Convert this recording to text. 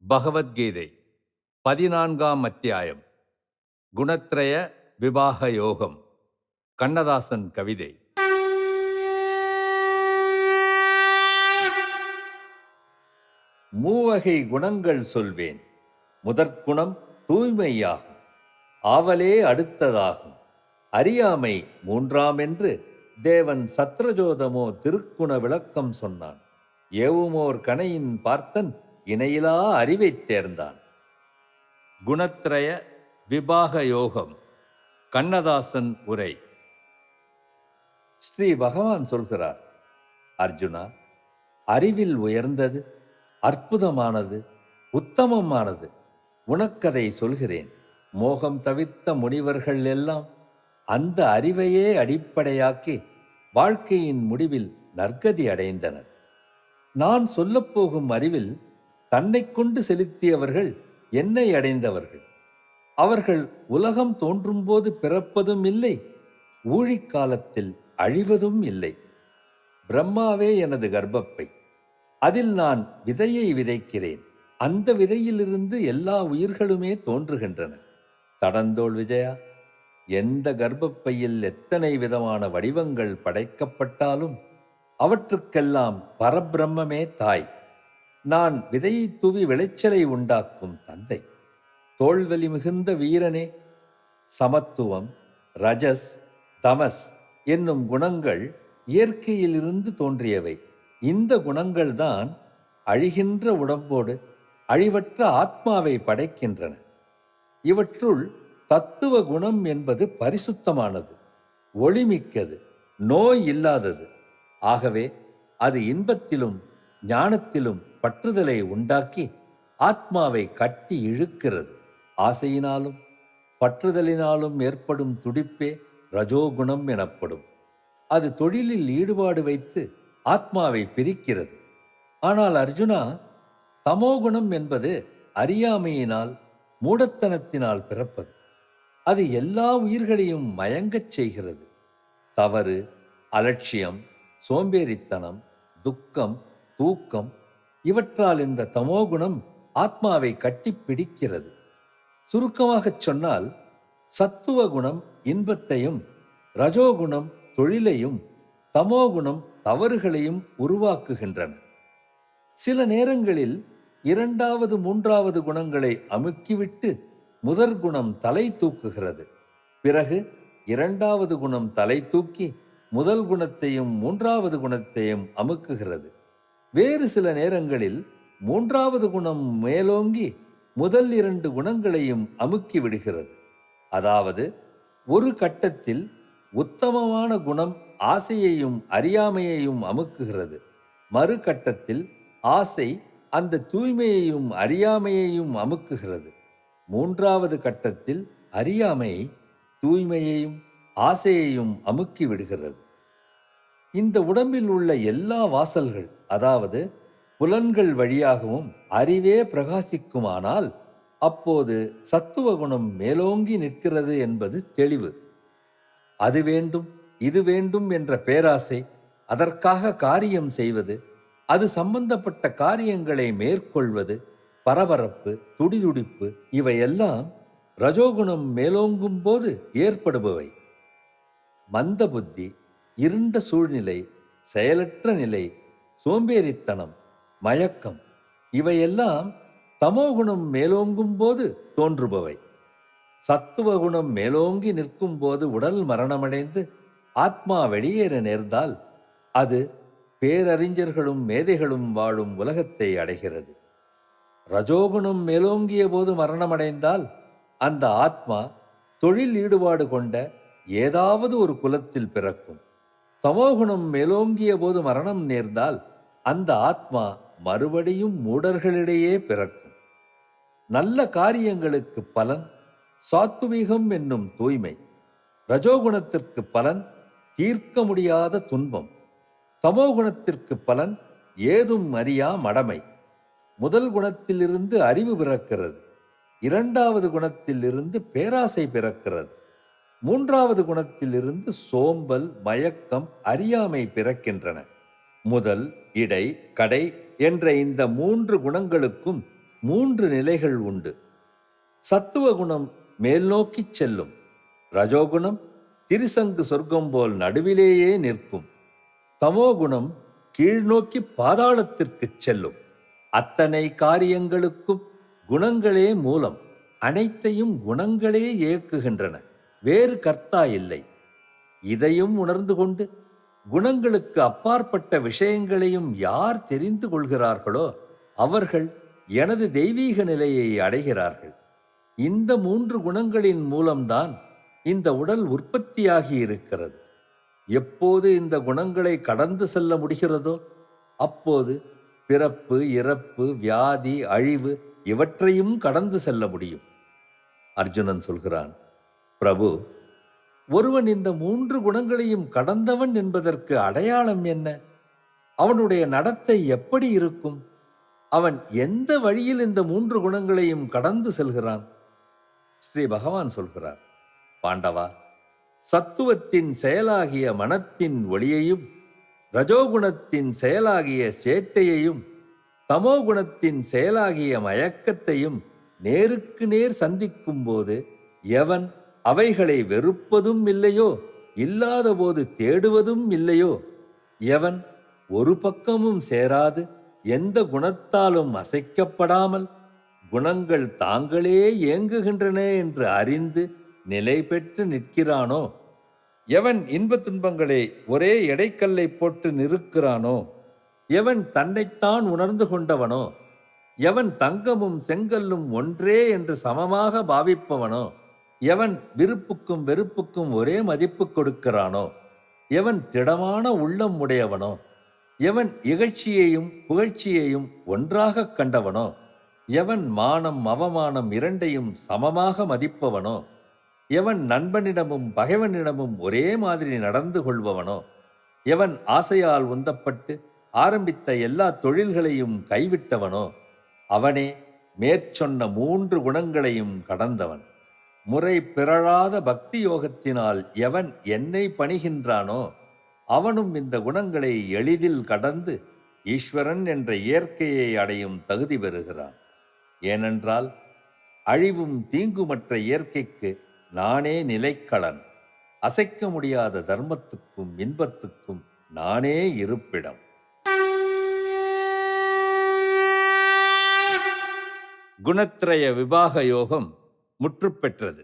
பகவத்கீதை 14ஆம் அத்தியாயம். குணத்ரய விபாக யோகம். கண்ணதாசன் கவிதை. மூவகை குணங்கள் சொல்வேன். முதற்குணம் தூய்மையாகும். ஆவலே அடுத்ததாகும். அறியாமை மூன்றாமென்று தேவன் சத்ரஜோதமோ திருக்குண விளக்கம் சொன்னான். ஏவுமோர் கணையின் பார்த்தன் இணையிலா அறிவைத் தேர்ந்தான். குணத்ரய விபாக யோகம். கண்ணதாசன் உரை. ஸ்ரீ பகவான் சொல்கிறார், அர்ஜுனா, அறிவில் உயர்ந்தது, அற்புதமானது, உத்தமமானது உனக்கதை சொல்கிறேன். மோகம் தவிர்த்த முனிவர்கள் எல்லாம் அந்த அறிவையே அடிப்படையாக்கி வாழ்க்கையின் முடிவில் நற்கதி அடைந்தனர். நான் சொல்லப்போகும் அறிவில் தன்னை கொண்டு செலுத்தியவர்கள் என்னை அடைந்தவர்கள். அவர்கள் உலகம் தோன்றும்போது பிறப்பதும் இல்லை, ஊழிக்காலத்தில் அழிவதும் இல்லை. பிரம்மாவே எனது கர்ப்பப்பை, அதில் நான் விதையை விதைக்கிறேன். அந்த விதையிலிருந்து எல்லா உயிர்களுமே தோன்றுகின்றன. தடந்தோள் விஜயா, எந்த கர்ப்பப்பையில் எத்தனை விதமான வடிவங்கள் படைக்கப்பட்டாலும் அவற்றுக்கெல்லாம் பரபிரம்மே தாய். நான் விதையை தூவி விளைச்சலை உண்டாக்கும் தந்தை. தோள்வலி மிகுந்த வீரனே, சமத்துவம், ரஜஸ், தமஸ் என்னும் குணங்கள் இயற்கையிலிருந்து தோன்றியவை. இந்த குணங்கள்தான் அழிகின்ற உடம்போடு அழிவற்ற ஆத்மாவை படைக்கின்றன. இவற்றுள் தத்துவ குணம் என்பது பரிசுத்தமானது, ஒளிமிக்கது, நோய் இல்லாதது. ஆகவே அது இன்பத்திலும் ஞானத்திலும் பற்றுதலை உண்டாக்கி ஆத்மாவை கட்டி இழுக்கிறது. ஆசையினாலும் பற்றுதலினாலும் ஏற்படும் துடிப்பே ரஜோகுணம் எனப்படும். அது தொழிலில் ஈடுபாடு வைத்து ஆத்மாவை பிரிக்கிறது. ஆனால் அர்ஜுனா, தமோகுணம் என்பது அறியாமையினால், மூடத்தனத்தினால் பிறப்பது. அது எல்லா உயிர்களையும் மயங்கச் செய்கிறது. தவறு, அலட்சியம், சோம்பேறித்தனம், துக்கம், தூக்கம் இவற்றால் இந்த தமோகுணம் ஆத்மாவை கட்டி பிடிக்கிறது. சுருக்கமாகச் சொன்னால், சத்துவ குணம் இன்பத்தையும், ரஜோகுணம் தொழிலையும், தமோகுணம் தவறுகளையும் உருவாக்குகின்றன. சில நேரங்களில் இரண்டாவது மூன்றாவது குணங்களை அமுக்கிவிட்டு முதற் குணம் தலை தூக்குகிறது. பிறகு இரண்டாவது குணம் தலை தூக்கி முதல் குணத்தையும் மூன்றாவது குணத்தையும் அமுக்குகிறது. வேறு சில நேரங்களில் மூன்றாவது குணம் மேலோங்கி முதல் இரண்டு குணங்களையும் அமுக்கி விடுகிறது. அதாவது, ஒரு கட்டத்தில் உத்தமமான குணம் ஆசையையும் அறியாமையையும் அமுக்குகிறது. மறு கட்டத்தில் ஆசை அந்த தூய்மையையும் அறியாமையையும் அமுக்குகிறது. மூன்றாவது கட்டத்தில் அறியாமை தூய்மையையும் ஆசையையும் அமுக்கி விடுகிறது. இந்த உடம்பில் உள்ள எல்லா வாசல்கள், அதாவது புலன்கள் வழியாகவும் அறிவே பிரகாசிக்குமானால் அப்போது சத்துவ குணம் மேலோங்கி நிற்கிறது என்பது தெளிவு. அது வேண்டும், இது வேண்டும் என்ற பேராசை, அதற்காக காரியம் செய்வது, அது சம்பந்தப்பட்ட காரியங்களை மேற்கொள்வது, பரபரப்பு, துடிதுடிப்பு இவையெல்லாம் ரஜோகுணம் மேலோங்கும் போது ஏற்படுபவை. மந்த புத்தி, இருண்ட சூழ்நிலை, செயலற்ற நிலை, சோம்பேறித்தனம், மயக்கம் இவையெல்லாம் தமோகுணம் மேலோங்கும் போது தோன்றுபவை. சத்துவகுணம் மேலோங்கி நிற்கும் போது உடல் மரணமடைந்து ஆத்மா வெளியேற நேர்ந்தால் அது பேரறிஞர்களும் மேதைகளும் வாழும் உலகத்தை அடைகிறது. ரஜோகுணம் மேலோங்கிய போது மரணமடைந்தால் அந்த ஆத்மா தொழில் ஈடுபாடு கொண்ட ஏதாவது ஒரு குலத்தில் பிறக்கும். தமோகுணம் மேலோங்கிய போது மரணம் நேர்ந்தால் அந்த ஆத்மா மறுபடியும் மூடர்களிடையே பிறக்கும். நல்ல காரியங்களுக்கு பலன் சாத்துவீகம் என்னும் தூய்மை. ரஜோகுணத்திற்கு பலன் தீர்க்க முடியாத துன்பம். தமோகுணத்திற்கு பலன் ஏதும் அறியா மடமை. முதல் குணத்திலிருந்து அறிவு பிறக்கிறது. இரண்டாவது குணத்திலிருந்து பேராசை பிறக்கிறது. மூன்றாவது குணத்திலிருந்து சோம்பல், மயக்கம், அறியாமை பிறக்கின்றன. முதல், இடை, கடை என்ற இந்த மூன்று குணங்களுக்கும் 3 நிலைகள் உண்டு. சத்துவ குணம் மேல் நோக்கிச் செல்லும். ரஜோகுணம் திரிசங்கு சொர்க்கம் போல் நடுவிலேயே நிற்கும். தமோகுணம் கீழ்நோக்கி பாதாளத்திற்குச் செல்லும். அத்தனை காரியங்களுக்கும் குணங்களே மூலம். அனைத்தையும் குணங்களே இயக்குகின்றன. வேறு கர்த்தா இல்லை. இதையும் உணர்ந்து கொண்டு குணங்களுக்கு அப்பாற்பட்ட விஷயங்களையும் யார் தெரிந்து கொள்கிறார்களோ அவர்கள் எனது தெய்வீக நிலையை அடைகிறார்கள். இந்த 3 குணங்களின் மூலம்தான் இந்த உடல் உற்பத்தியாகி இருக்கிறது. எப்போது இந்த குணங்களை கடந்து செல்ல முடிகிறதோ அப்போது பிறப்பு, இறப்பு, வியாதி, அழிவு இவற்றையும் கடந்து செல்ல முடியும். அர்ஜுனன் சொல்கிறான், பிரபு, ஒருவன் இந்த 3 குணங்களையும் கடந்தவன் என்பதற்கு அடையாளம் என்ன? அவனுடைய நடத்தை எப்படி இருக்கும்? அவன் எந்த வழியில் இந்த 3 குணங்களையும் கடந்து செல்கிறான்? ஸ்ரீ பகவான் சொல்கிறார், பாண்டவா, சத்துவத்தின் செயலாகிய மனத்தின் ஒளியையும் ரஜோகுணத்தின் செயலாகிய சேட்டையையும் தமோகுணத்தின் செயலாகிய மயக்கத்தையும் நேருக்கு நேர் சந்திக்கும் போது எவன் அவைகளை வெறுப்பதும் இல்லையோ, இல்லாத போது தேடுவதும் இல்லையோ, எவன் ஒரு பக்கமும் சேராது எந்த குணத்தாலும் அசைக்கப்படாமல் குணங்கள் தாங்களே இயங்குகின்றன என்று அறிந்து நிலை பெற்று நிற்கிறானோ, எவன் இன்ப துன்பங்களை ஒரே எடைக்கல்லை போட்டு நிறுக்கிறானோ, எவன் தன்னைத்தான் உணர்ந்து கொண்டவனோ, எவன் தங்கமும் செங்கல்லும் ஒன்றே என்று சமமாக பாவிப்பவனோ, எவன் விருப்புக்கும் வெறுப்புக்கும் ஒரே மதிப்பு கொடுக்கிறானோ, எவன் திடமான உள்ளம் உடையவனோ, எவன் இகழ்ச்சியையும் புகழ்ச்சியையும் ஒன்றாக கண்டவனோ, எவன் மானம் அவமானம் இரண்டையும் சமமாக மதிப்பவனோ, எவன் நண்பனிடமும் பகைவனிடமும் ஒரே மாதிரி நடந்து கொள்பவனோ, எவன் ஆசையால் உந்தப்பட்டு ஆரம்பித்த எல்லா தொழில்களையும் கைவிட்டவனோ, அவனே மேற்சொன்ன 3 குணங்களையும் கடந்தவன். முறை பிறழாத பக்தி யோகத்தினால் எவன் என்னை பணிகின்றானோ அவனும் இந்த குணங்களை எளிதில் கடந்து ஈஸ்வரன் என்ற இயற்கையை அடையும் தகுதி பெறுகிறான். ஏனென்றால் அழிவும் தீங்குமற்ற இயற்கைக்கு நானே நிலைக்களன். அசைக்க முடியாத தர்மத்துக்கும் இன்பத்துக்கும் நானே இருப்பிடம். குணத்ரய விபாக யோகம் முற்றுப்பெற்றது.